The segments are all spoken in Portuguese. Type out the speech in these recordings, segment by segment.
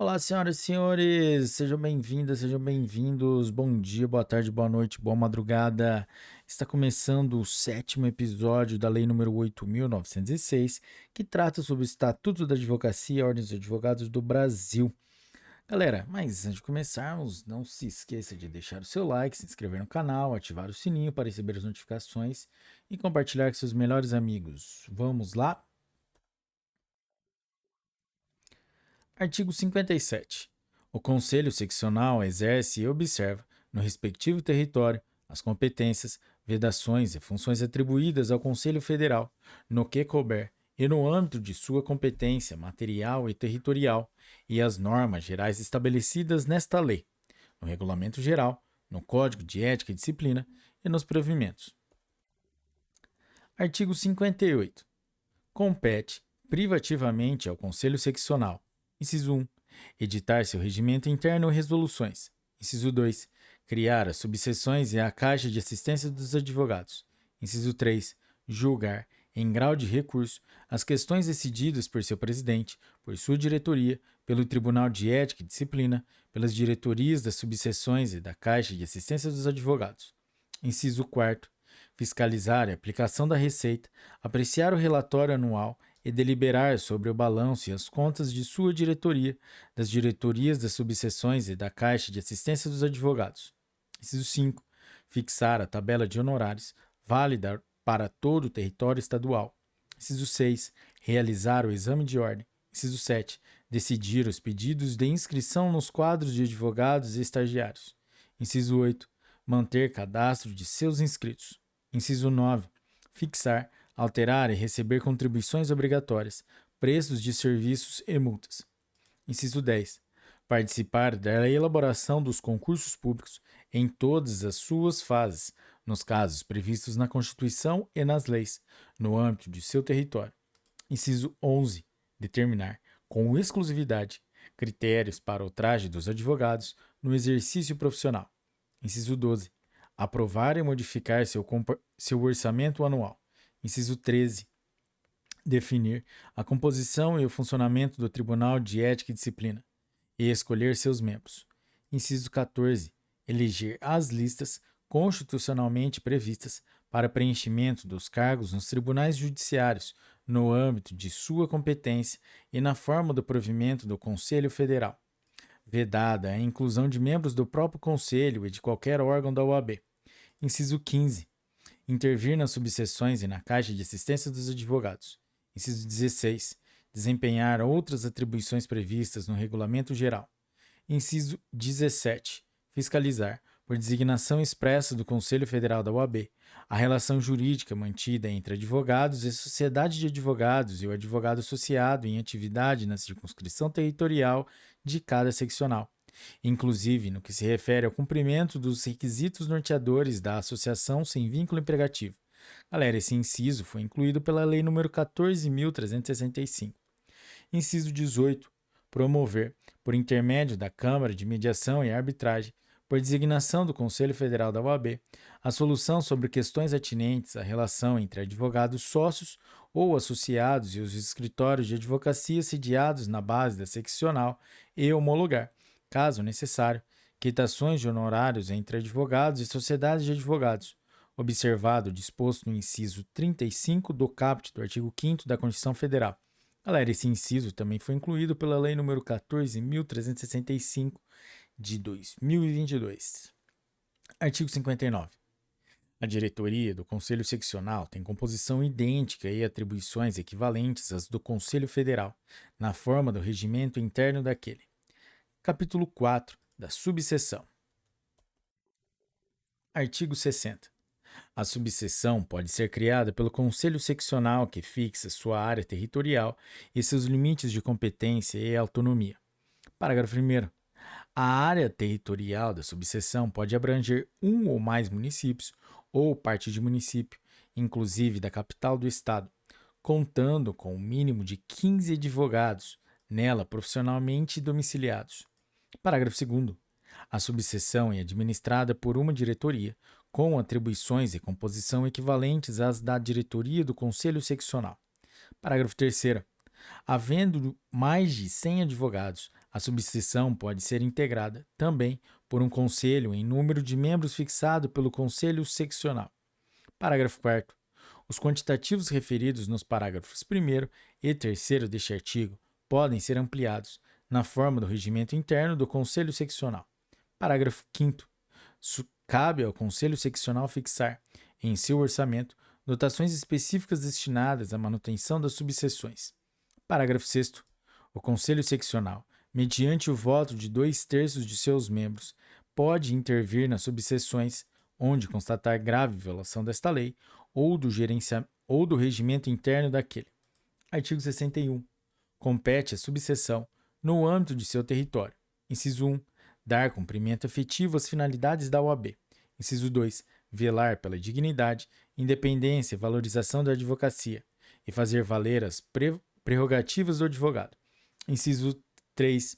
Olá, senhoras e senhores, sejam bem-vindas, sejam bem-vindos. Bom dia, boa tarde, boa noite, boa madrugada. Está começando o sétimo episódio da Lei número 8.906, que trata sobre o Estatuto da Advocacia e Ordem dos Advogados do Brasil. Galera, mas antes de começarmos, não se esqueça de deixar o seu like, se inscrever no canal, ativar o sininho para receber as notificações e compartilhar com seus melhores amigos. Vamos lá? Artigo 57. O Conselho Seccional exerce e observa, no respectivo território, as competências, vedações e funções atribuídas ao Conselho Federal, no que couber, e no âmbito de sua competência material e territorial, e as normas gerais estabelecidas nesta lei, no Regulamento Geral, no Código de Ética e Disciplina e nos provimentos. Artigo 58. Compete privativamente ao Conselho Seccional. Inciso 1. Editar seu regimento interno e resoluções. Inciso 2. Criar as subseções e a Caixa de Assistência dos Advogados. Inciso 3. Julgar, em grau de recurso, as questões decididas por seu presidente, por sua diretoria, pelo Tribunal de Ética e Disciplina, pelas diretorias das subseções e da Caixa de Assistência dos Advogados. Inciso 4. Fiscalizar a aplicação da receita, apreciar o relatório anual e deliberar sobre o balanço e as contas de sua diretoria, das diretorias das subseções e da Caixa de Assistência dos Advogados. Inciso 5. Fixar a tabela de honorários, válida para todo o território estadual. Inciso 6. Realizar o exame de ordem. Inciso 7. Decidir os pedidos de inscrição nos quadros de advogados e estagiários. Inciso 8. Manter cadastro de seus inscritos. Inciso 9. Fixar, alterar e receber contribuições obrigatórias, preços de serviços e multas. Inciso 10. Participar da elaboração dos concursos públicos em todas as suas fases, nos casos previstos na Constituição e nas leis, no âmbito de seu território. Inciso 11. Determinar, com exclusividade, critérios para o traje dos advogados no exercício profissional. Inciso 12. Aprovar e modificar seu orçamento anual. Inciso 13. Definir a composição e o funcionamento do Tribunal de Ética e Disciplina e escolher seus membros. Inciso 14. Eleger as listas constitucionalmente previstas para preenchimento dos cargos nos tribunais judiciários no âmbito de sua competência e na forma do provimento do Conselho Federal. Vedada a inclusão de membros do próprio Conselho e de qualquer órgão da OAB. Inciso 15. Intervir nas subseções e na Caixa de Assistência dos Advogados. Inciso 16. Desempenhar outras atribuições previstas no Regulamento Geral. Inciso 17. Fiscalizar, por designação expressa do Conselho Federal da OAB, a relação jurídica mantida entre advogados e sociedade de advogados e o advogado associado em atividade na circunscrição territorial de cada seccional, inclusive no que se refere ao cumprimento dos requisitos norteadores da associação sem vínculo emregativo. Galera, esse inciso foi incluído pela Lei nº 14.365. Inciso 18. Promover, por intermédio da Câmara de Mediação e Arbitragem, por designação do Conselho Federal da OAB, a solução sobre questões atinentes à relação entre advogados sócios ou associados e os escritórios de advocacia sediados na base da seccional e homologar, caso necessário, quitações de honorários entre advogados e sociedades de advogados, observado o disposto no inciso 35 do caput do artigo 5º da Constituição Federal. Galera, esse inciso também foi incluído pela Lei nº 14.365 de 2022. Artigo 59. A diretoria do Conselho Seccional tem composição idêntica e atribuições equivalentes às do Conselho Federal, na forma do regimento interno daquele. Capítulo 4 da subseção. Artigo 60. A subseção pode ser criada pelo Conselho Seccional que fixa sua área territorial e seus limites de competência e autonomia. Parágrafo 1º. A área territorial da subseção pode abranger um ou mais municípios ou parte de município, inclusive da capital do estado, contando com um mínimo de 15 advogados nela profissionalmente domiciliados. Parágrafo 2º. A subseção é administrada por uma diretoria, com atribuições e composição equivalentes às da diretoria do Conselho Seccional. Parágrafo 3º. Havendo mais de 100 advogados, a subseção pode ser integrada também por um conselho em número de membros fixado pelo Conselho Seccional. Parágrafo 4º. Os quantitativos referidos nos parágrafos 1º e 3º deste artigo podem ser ampliados na forma do regimento interno do Conselho Seccional. Parágrafo 5º. Cabe ao Conselho Seccional fixar, em seu orçamento, dotações específicas destinadas à manutenção das subseções. Parágrafo 6º. O Conselho Seccional, mediante o voto de 2/3 de seus membros, pode intervir nas subseções onde constatar grave violação desta lei ou do regimento interno daquele. Artigo 61. Compete à subseção, no âmbito de seu território: inciso 1, dar cumprimento efetivo às finalidades da OAB. Inciso 2, velar pela dignidade, independência e valorização da advocacia e fazer valer as prerrogativas do advogado. Inciso 3,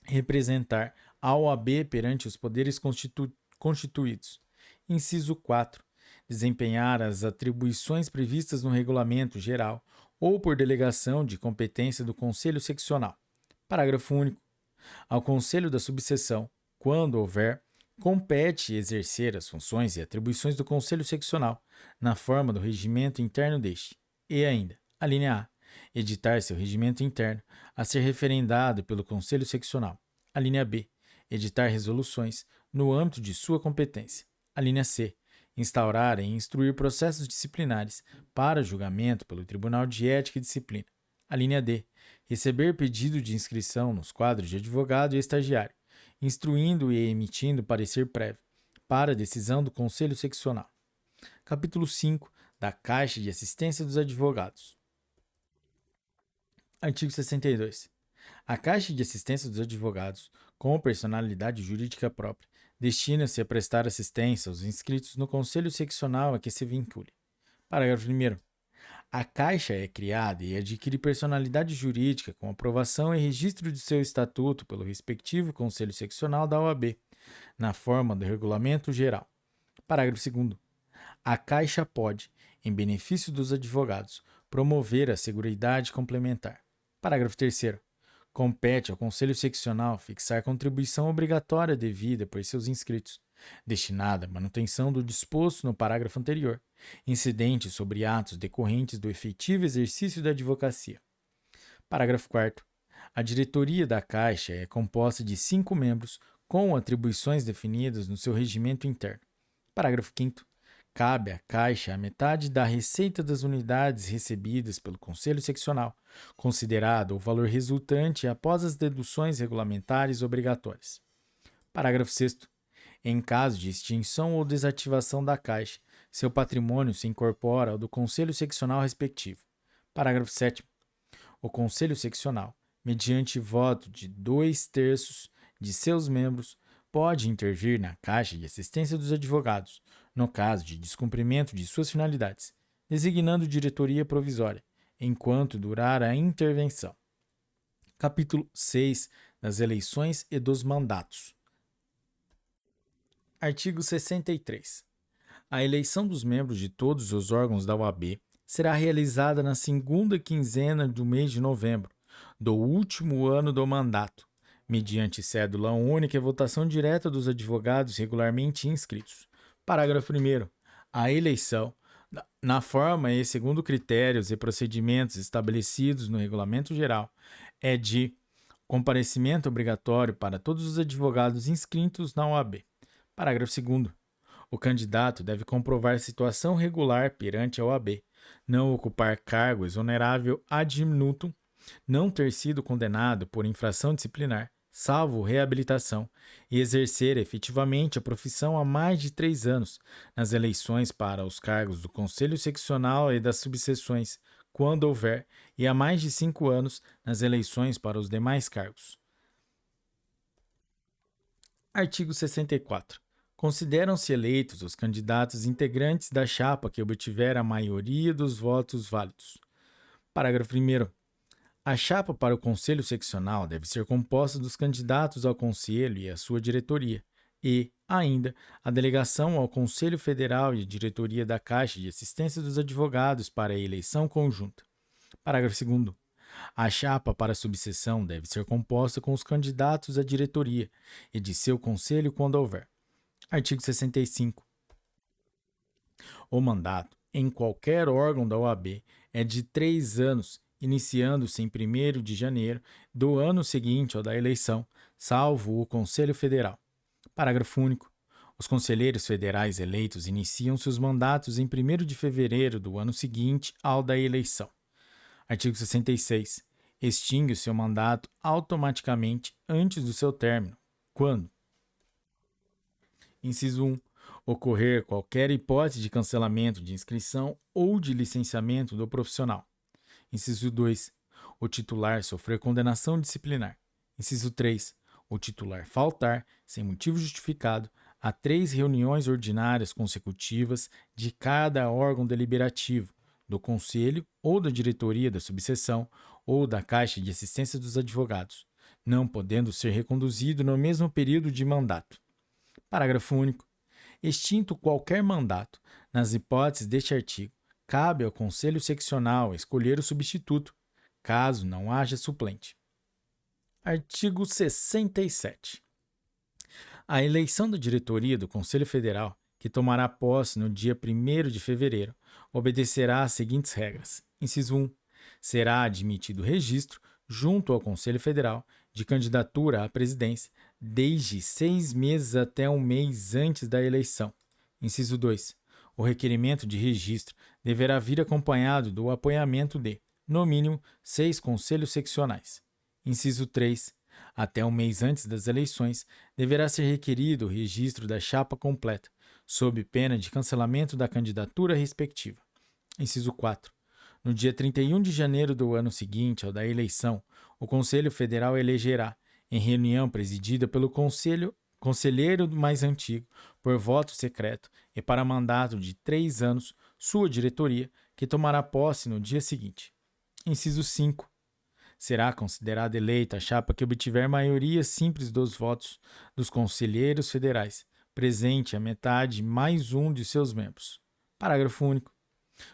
representar a OAB perante os poderes constituídos. Inciso 4, desempenhar as atribuições previstas no regulamento geral ou por delegação de competência do Conselho Seccional. Parágrafo único. Ao Conselho da Subseção, quando houver, compete exercer as funções e atribuições do Conselho Seccional, na forma do regimento interno deste. E ainda, a linha A, editar seu regimento interno, a ser referendado pelo Conselho Seccional. A linha B, editar resoluções no âmbito de sua competência. A linha C, instaurar e instruir processos disciplinares para julgamento pelo Tribunal de Ética e Disciplina. A linha D, receber pedido de inscrição nos quadros de advogado e estagiário, instruindo e emitindo parecer prévio para a decisão do Conselho Seccional. Capítulo 5 da Caixa de Assistência dos Advogados. Artigo 62. A Caixa de Assistência dos Advogados, com personalidade jurídica própria, destina-se a prestar assistência aos inscritos no Conselho Seccional a que se vincule. Parágrafo 1º. A Caixa é criada e adquire personalidade jurídica com aprovação e registro de seu estatuto pelo respectivo Conselho Seccional da OAB, na forma do Regulamento Geral. Parágrafo 2º. A Caixa pode, em benefício dos advogados, promover a seguridade complementar. Parágrafo 3º. Compete ao Conselho Seccional fixar contribuição obrigatória devida por seus inscritos, destinada à manutenção do disposto no parágrafo anterior, incidente sobre atos decorrentes do efetivo exercício da advocacia. Parágrafo 4º. A diretoria da Caixa é composta de 5 membros com atribuições definidas no seu regimento interno. Parágrafo 5º. Cabe à Caixa a metade da receita das unidades recebidas pelo Conselho Seccional, considerado o valor resultante após as deduções regulamentares obrigatórias. Parágrafo 6º. Em caso de extinção ou desativação da Caixa, seu patrimônio se incorpora ao do Conselho Seccional respectivo. Parágrafo 7º. O Conselho Seccional, mediante voto de 2/3 de seus membros, pode intervir na Caixa de Assistência dos Advogados, no caso de descumprimento de suas finalidades, designando diretoria provisória, enquanto durar a intervenção. Capítulo 6 das eleições e dos mandatos. Artigo 63. A eleição dos membros de todos os órgãos da OAB será realizada na segunda quinzena do mês de novembro do último ano do mandato, mediante cédula única e votação direta dos advogados regularmente inscritos. Parágrafo 1º. A eleição, na forma e segundo critérios e procedimentos estabelecidos no Regulamento Geral, é de comparecimento obrigatório para todos os advogados inscritos na OAB. Parágrafo 2º. O candidato deve comprovar situação regular perante a OAB, não ocupar cargo exonerável ad minutum, não ter sido condenado por infração disciplinar, salvo reabilitação, e exercer efetivamente a profissão há mais de 3 anos nas eleições para os cargos do Conselho Seccional e das subseções, quando houver, e há mais de 5 anos nas eleições para os demais cargos. Artigo 64. Consideram-se eleitos os candidatos integrantes da chapa que obtiver a maioria dos votos válidos. Parágrafo 1º. A chapa para o Conselho Seccional deve ser composta dos candidatos ao Conselho e à sua diretoria, e, ainda, a delegação ao Conselho Federal e a diretoria da Caixa de Assistência dos Advogados para a eleição conjunta. Parágrafo 2º. A chapa para a subseção deve ser composta com os candidatos à diretoria e de seu conselho quando houver. Artigo 65. O mandato, em qualquer órgão da OAB, é de 3 anos, iniciando-se em 1º de janeiro do ano seguinte ao da eleição, salvo o Conselho Federal. Parágrafo único. Os conselheiros federais eleitos iniciam seus mandatos em 1º de fevereiro do ano seguinte ao da eleição. Artigo 66. Extingue o seu mandato automaticamente antes do seu término. Quando? Inciso 1. Ocorrer qualquer hipótese de cancelamento de inscrição ou de licenciamento do profissional. Inciso 2. O titular sofrer condenação disciplinar. Inciso 3. O titular faltar, sem motivo justificado, a 3 reuniões ordinárias consecutivas de cada órgão deliberativo, do Conselho ou da diretoria da subseção ou da Caixa de Assistência dos Advogados, não podendo ser reconduzido no mesmo período de mandato. Parágrafo único. Extinto qualquer mandato, nas hipóteses deste artigo, cabe ao Conselho Seccional escolher o substituto, caso não haja suplente. Artigo 67. A eleição da diretoria do Conselho Federal, que tomará posse no dia 1º de fevereiro, obedecerá às seguintes regras. Inciso 1. Será admitido registro, junto ao Conselho Federal, de candidatura à presidência, desde 6 meses até 1 mês antes da eleição. Inciso 2. O requerimento de registro deverá vir acompanhado do apoiamento de, no mínimo, 6 conselhos seccionais. Inciso 3. Até 1 mês antes das eleições, deverá ser requerido o registro da chapa completa, sob pena de cancelamento da candidatura respectiva. Inciso 4. No dia 31 de janeiro do ano seguinte ao da eleição, o Conselho Federal elegerá, em reunião presidida pelo conselheiro mais antigo, por voto secreto e para mandato de 3 anos, sua diretoria, que tomará posse no dia seguinte. Inciso 5. Será considerada eleita a chapa que obtiver maioria simples dos votos dos conselheiros federais, presente a metade mais um de seus membros. Parágrafo único.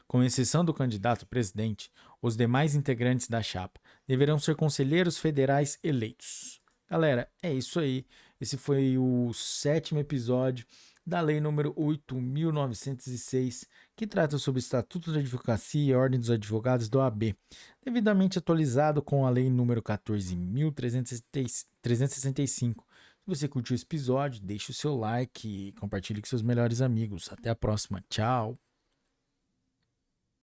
Com exceção do candidato presidente, os demais integrantes da chapa deverão ser conselheiros federais eleitos. Galera, é isso aí. Esse foi o 7º episódio da Lei nº 8.906, que trata sobre o Estatuto da Advocacia e a Ordem dos Advogados da OAB, devidamente atualizado com a Lei nº 14.365. Se você curtiu esse episódio, deixe o seu like e compartilhe com seus melhores amigos. Até a próxima. Tchau!